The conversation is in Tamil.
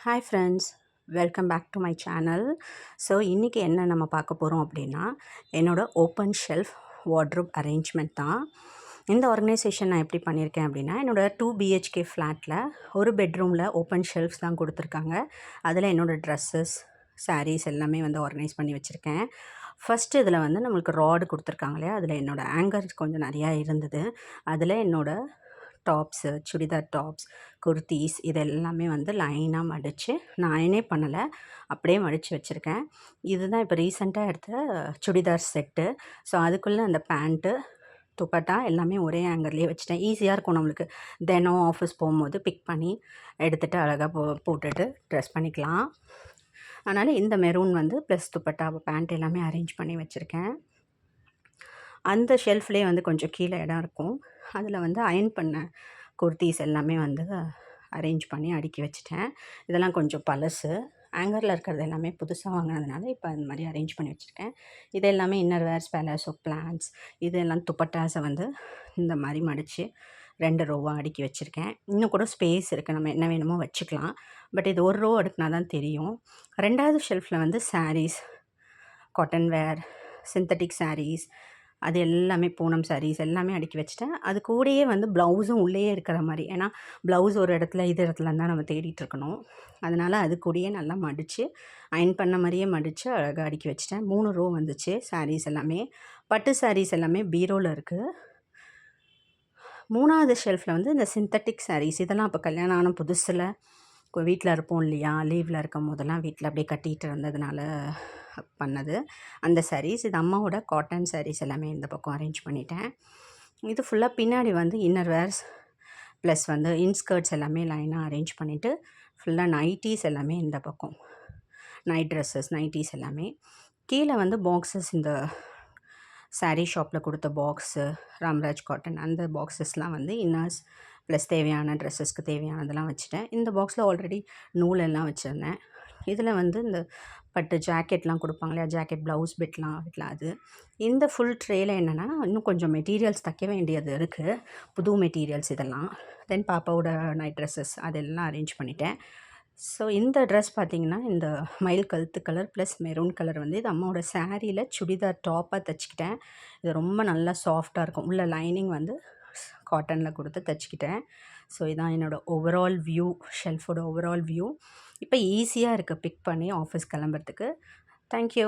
Hi friends, welcome back to my channel. So இன்றைக்கி என்ன நம்ம பார்க்க போகிறோம் அப்படின்னா, என்னோடய ஓப்பன் ஷெல்ஃப் வார்ட்ரோப் அரேஞ்ச்மெண்ட் தான். இந்த ஆர்கனைசேஷன் நான் எப்படி பண்ணியிருக்கேன் அப்படின்னா, என்னோடய 2 BHK ஃப்ளாட்டில் ஒரு பெட்ரூமில் ஓப்பன் ஷெல்ஃப்ஸ் தான் கொடுத்துருக்காங்க. அதில் என்னோடய ட்ரெஸ்ஸஸ், சாரீஸ் எல்லாமே வந்து ஆர்கனைஸ் பண்ணி வச்சுருக்கேன். ஃபஸ்ட்டு இதில் வந்து நம்மளுக்கு ராடு கொடுத்துருக்காங்க இல்லையா, அதில் என்னோடய ஆங்கர்ஸ் கொஞ்சம் நிறையா இருந்தது. அதில் என்னோடய டாப்ஸு, சுடிதார் டாப்ஸ், குர்த்தீஸ் இது எல்லாமே வந்து லைனாக மடித்து நான் அயனே பண்ணலை, அப்படியே மடித்து வச்சுருக்கேன். இதுதான் இப்போ ரீசெண்டாக எடுத்த சுடிதார் செட்டு. ஸோ அதுக்குள்ளே அந்த பேண்ட்டு, துப்பட்டா எல்லாமே ஒரே ஆங்கர்லேயே வச்சுட்டேன். ஈஸியாக இருக்கும் நம்மளுக்கு தினம் ஆஃபீஸ் போகும்போது பிக் பண்ணி எடுத்துகிட்டு அழகாக போட்டுட்டு ட்ரெஸ் பண்ணிக்கலாம். அதனால் இந்த மெரூன் வந்து ப்ளஸ் துப்பட்டா, பேண்ட் எல்லாமே அரேஞ்ச் பண்ணி வச்சுருக்கேன். அந்த ஷெல்ஃப்லேயே வந்து கொஞ்சம் கீழே இடம் இருக்கும். அதில் வந்து அயர்ன் பண்ண குர்த்தீஸ் எல்லாமே வந்து அரேஞ்ச் பண்ணி அடுக்கி வச்சுட்டேன். இதெல்லாம் கொஞ்சம் பழசு. ஆங்கரில் இருக்கிறது எல்லாமே புதுசாக வாங்கினதுனால இப்போ அந்த மாதிரி அரேஞ்ச் பண்ணி வச்சுருக்கேன். இது எல்லாமே இன்னர் வேர்ஸ், பேலஸோ, பிளான்ஸ் இதெல்லாம் துப்பட்டாஸை வந்து இந்த மாதிரி மடித்து 2 ரோவாக அடுக்கி வச்சுருக்கேன். இன்னும் கூட ஸ்பேஸ் இருக்குது, நம்ம என்ன வேணுமோ வச்சுக்கலாம். பட் இது ஒரு ரோ அடுக்குனா தான் தெரியும். 2வது ஷெல்ஃபில் வந்து சாரீஸ், காட்டன் வேர், சிந்தட்டிக் சாரீஸ் அது எல்லாமே, பூனம் சாரீஸ் எல்லாமே அடுக்கி வச்சுட்டேன். அது கூடயே வந்து ப்ளவுஸும் உள்ளேயே இருக்கிற மாதிரி, ஏன்னா ப்ளவுஸ் ஒரு இடத்துல இது இடத்துல தான் நம்ம தேடிட்டு இருக்கணும். அதனால் அது கூடயே நல்லா மடித்து அயர்ன் பண்ண மாதிரியே மடித்து அழகாக அடுக்கி வச்சுட்டேன். 3 ரோ வந்துச்சு சாரீஸ் எல்லாமே. பட்டு சாரீஸ் எல்லாமே பீரோவில் இருக்குது. 3வது ஷெல்ஃபில் வந்து இந்த சிந்தட்டிக் சாரீஸ், இதெல்லாம் அப்போ கல்யாணம் ஆன புதுசில் வீட்டில் இருப்போம் இல்லையா, லீவில் இருக்கும் போதெல்லாம் வீட்டில் அப்படியே கட்டிகிட்டு இருந்ததுனால பண்ணது அந்த சாரீஸ். இது அம்மாவோட காட்டன் சாரீஸ் எல்லாமே இந்த பக்கம் அரேஞ்ச் பண்ணிட்டேன். இது ஃபுல்லாக பின்னாடி வந்து இன்னர் வேர்ஸ் ப்ளஸ் வந்து இன்ஸ்கர்ட்ஸ் எல்லாமே லைனாக அரேஞ்ச் பண்ணிவிட்டு ஃபுல்லாக நைட்டீஸ் எல்லாமே இந்த பக்கம், நைட் ட்ரெஸ்ஸஸ், நைட்டீஸ் எல்லாமே. கீழே வந்து பாக்ஸஸ், இந்த சாரீ ஷாப்பில் கொடுத்த பாக்ஸு, ராம்ராஜ் காட்டன் அந்த பாக்ஸஸ்லாம் வந்து இன்னர்ஸ் ப்ளஸ் தேவையான ட்ரெஸ்ஸஸ்க்கு தேவையானதெல்லாம் வச்சுட்டேன். இந்த பாக்ஸில் ஆல்ரெடி நூல் எல்லாம் வச்சுருந்தேன். இதில் வந்து இந்த பட்டு ஜாக்கெட்லாம் கொடுப்பாங்க இல்லையா, ஜாக்கெட் ப்ளவுஸ் பிட்லாம் அது. இந்த ஃபுல் ட்ரேயில் என்னென்னா, இன்னும் கொஞ்சம் மெட்டீரியல்ஸ் தைக்க வேண்டியது இருக்குது, புது மெட்டீரியல்ஸ் இதெல்லாம். தென் பாப்பாவோட நைட் ட்ரெஸ்ஸஸ் அதெல்லாம் அரேஞ்ச் பண்ணிட்டேன். ஸோ இந்த ட்ரெஸ் பார்த்திங்கன்னா, இந்த மயில் கழுத்து கலர் ப்ளஸ் மெரூன் கலர் வந்து இது அம்மாவோட சாரியில் சுடிதார் டாப்பாக தைச்சிக்கிட்டேன். இது ரொம்ப நல்லா சாஃப்டாக இருக்கும். உள்ள லைனிங் வந்து காட்டனில் கொடுத்து தைச்சிக்கிட்டேன். ஸோ இதான் என்னோடய ஓவரால் வியூ, ஷெல்ஃபோட ஓவரால் வியூ. இப்போ ஈஸியாக இருக்குது பிக் பண்ணி ஆஃபீஸ் கிளம்புறதுக்கு. தேங்க்யூ.